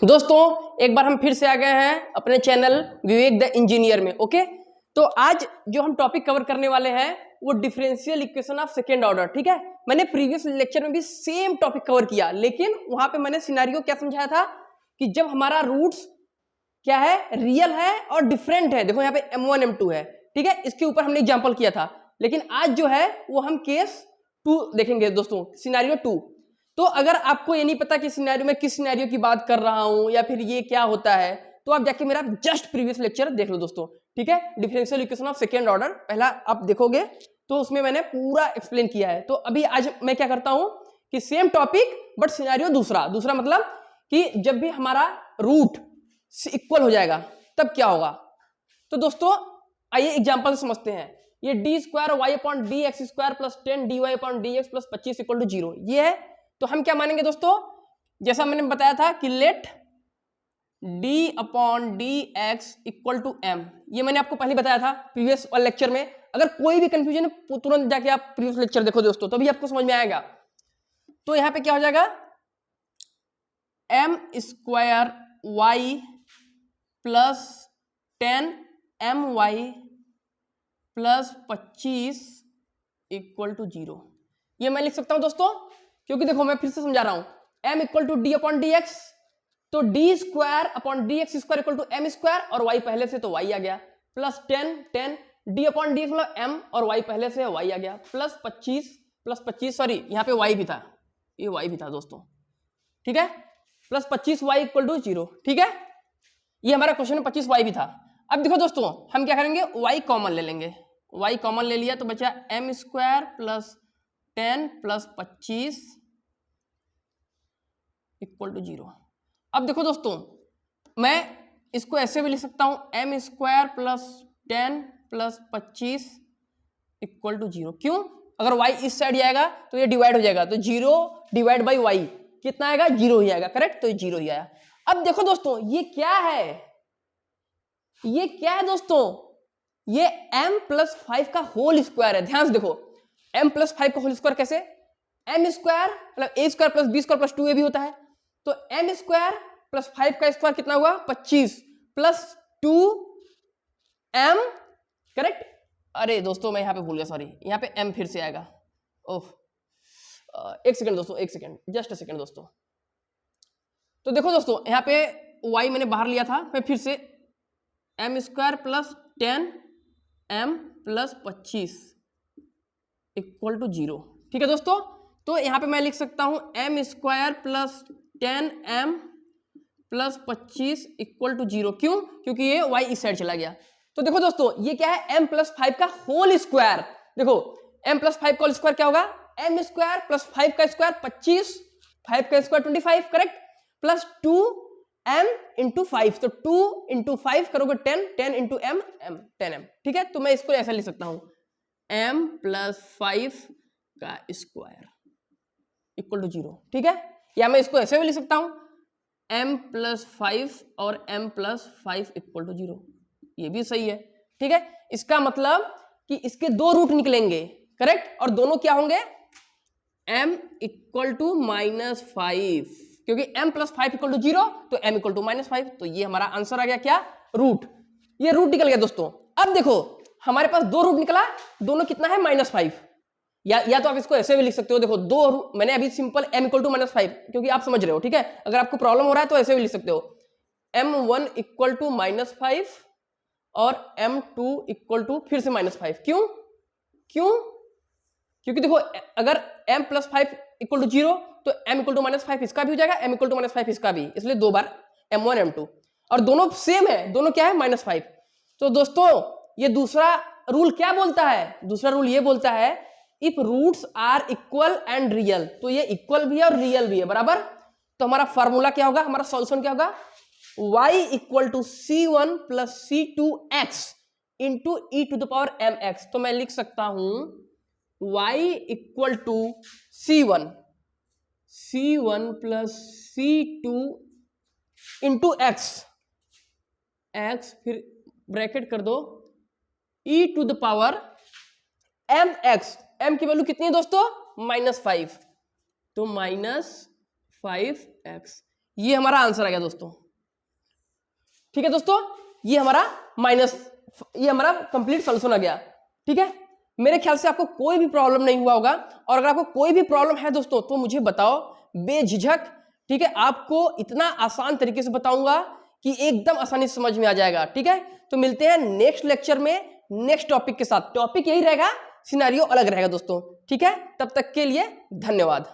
दोस्तों एक बार हम फिर से आ गए हैं अपने चैनल विवेक द इंजीनियर में। ओके, तो आज जो हम टॉपिक कवर करने वाले हैं वो differential equation of second order. ठीक है, मैंने प्रीवियस लेक्चर में भी सेम टॉपिक कवर किया, लेकिन वहां पे मैंने सिनेरियो क्या समझाया था कि जब हमारा रूट्स क्या है, रियल है और डिफरेंट है। देखो यहाँ पे m1 m2 है, ठीक है, इसके ऊपर हमने एग्जाम्पल किया था। लेकिन आज जो है वो हम केस 2 देखेंगे दोस्तों, सिनेरियो 2। तो अगर आपको ये नहीं पता कि सिनेरियो में किस सिनेरियो की बात कर रहा हूं या फिर ये क्या होता है, तो आप जाके मेरा जस्ट प्रीवियस लेक्चर देख लो दोस्तों। ठीक है, differential equation of second order पहला आप देखोगे तो उसमें मैंने पूरा एक्सप्लेन किया है। तो अभी आज मैं क्या करता हूं कि सेम टॉपिक बट सिनेरियो दूसरा मतलब कि जब भी हमारा रूट इक्वल हो जाएगा तब क्या होगा। तो दोस्तों आइए एग्जांपल समझते हैं। ये D square Y upon D x square plus 10 D Y upon D X plus 25 equal to 0 ये है। तो हम क्या मानेंगे दोस्तों, जैसा मैंने बताया था कि let D upon D X equal to M, ये मैंने आपको पहले बताया था प्रीवियस लेक्चर में। अगर कोई भी कंफ्यूजन है तुरंत जाके आप प्रीवियस लेक्चर देखो दोस्तों, तो भी आपको समझ में आएगा। तो यहां पे क्या हो जाएगा, M square Y plus 10 M Y plus 25 equal to 0, ये मैं लिख सकता हूं दोस्तों, क्योंकि देखो मैं फिर से समझा रहा हूं। m equal to d upon D x, तो d square upon D x square equal to m square, और y पहले से तो y आ गया, plus 10 d upon D x मतलब m और y पहले से y आ गया, प्लस 25 सॉरी यहाँ पे y भी था, ये y भी था दोस्तों, ठीक है, प्लस 25y इक्वल टू 0। ठीक है, ये हमारा क्वेश्चन में 25y भी था। अब देखो दोस्तों हम क्या करेंगे, y कॉमन ले लेंगे, y कॉमन ले लिया तो बचा m square plus 10 plus 25 equal to 0। अब देखो दोस्तों मैं इसको ऐसे भी लिख सकता हूं, m square plus 10 plus 25 equal to 0। क्यों, अगर y इस साइड जाएगा तो ये डिवाइड हो जाएगा, तो 0 डिवाइड बाई y कितना आएगा, 0 ही आएगा, करेक्ट, तो 0 ही आया। अब देखो दोस्तों ये क्या है, ये क्या है दोस्तों, ये m प्लस 5 का होल स्क्वायर है। ध्यान से देखो, m प्लस 5 का होल स्क्वायर कैसे, m स्क्वायर मतलब a square plus b square plus 2ab होता है, तो m स्क्वायर प्लस 5 का स्क्वायर कितना हुआ 25 प्लस 2m, करेक्ट। अरे दोस्तों मैं यहां पे भूल गया, सॉरी, यहां पे m फिर से आएगा। ओह एक सेकंड दोस्तों, एक सेकंड, जस्ट अ सेकंड दोस्तों। तो देखो दोस्तों यहां पे y मैंने बाहर लिया था, मैं फिर से m square plus 10 m plus 25 equal to 0। ठीक है दोस्तों, तो यहां पे मैं लिख सकता हूं m square plus 10 m plus 25 equal to 0। क्यों, क्योंकि ये y इस साइड चला गया। तो देखो दोस्तों ये क्या है, m प्लस 5 का होल स्क्वायर। देखो m प्लस 5 का होल स्क्वायर क्या होगा, m स्क्वायर प्लस 5 का स्क्वायर 25, 5 का square 25, correct, plus 2m into 5, तो 2 इंटू 5 करोगे 10, 10 इंटू m 10m। ठीक है, तो मैं इसको ऐसा लिख सकता हूं, m प्लस 5 का स्क्वायर इक्वल टू 0। ठीक है, या मैं इसको ऐसे भी लिख सकता हूं, m प्लस 5 और m प्लस 5 इक्वल टू 0, ये भी सही है। ठीक है, इसका मतलब कि इसके दो रूट निकलेंगे, करेक्ट, और दोनों क्या होंगे, m इक्वल टू -5, क्योंकि m प्लस 5 इक्वल टू 0 तो m इक्वल टू -5, तो ये हमारा आंसर आ गया क्या, रूट। ये रूट निकल गया दोस्तों। अब देखो हमारे पास दो रूट निकला, दोनों कितना है -5, या तो आप इसको ऐसे भी लिख सकते हो। देखो दो रूट, मैंने अभी सिंपल m इक्वल टू -5 क्योंकि आप समझ रहे हो, ठीक है, अगर आपको प्रॉब्लम हो रहा है तो ऐसे भी लिख सकते हो, m1 इक्वल टू -5 और m2 इक्वल टू फिर से -5। क्यों, क्योंकि देखो अगर m प्लस 5 इक्वल टू 0 तो m इक्वल टू -5 इसका भी हो जाएगा, m इक्वल टू -5 इसका भी, इसलिए दो बार m1 m2, और दोनों सेम है, दोनों क्या है -5। तो दोस्तों ये दूसरा रूल क्या बोलता है, दूसरा रूल ये बोलता है if roots are equal and real, तो ये इक्वल भी है और रियल भी है, बराबर। तो हमारा फॉर्मूला क्या होगा, हमारा सॉल्यूशन क्या होगा, y equal to c1 plus c2x into e to the power mx। तो मैं लिख सकता हूं y equal to c1 plus c2 into x फिर ब्रैकेट कर दो e to the power mx, m की वैल्यू कितनी है दोस्तों, -5, तो -5x ये हमारा आंसर आ गया दोस्तों। ठीक है दोस्तों, ये हमारा कंप्लीट सोल्यूशन आ गया। ठीक है, मेरे ख्याल से आपको कोई भी प्रॉब्लम नहीं हुआ होगा, और अगर आपको कोई भी प्रॉब्लम है दोस्तों तो मुझे बताओ बेझिझक। ठीक है, आपको इतना आसान तरीके से बताऊंगा कि एकदम आसानी से समझ में आ जाएगा। ठीक है, तो मिलते हैं नेक्स्ट लेक्चर में नेक्स्ट टॉपिक के साथ। टॉपिक यही रहेगा, सिनेरियो अलग रहेगा दोस्तों। ठीक है, तब तक के लिए धन्यवाद।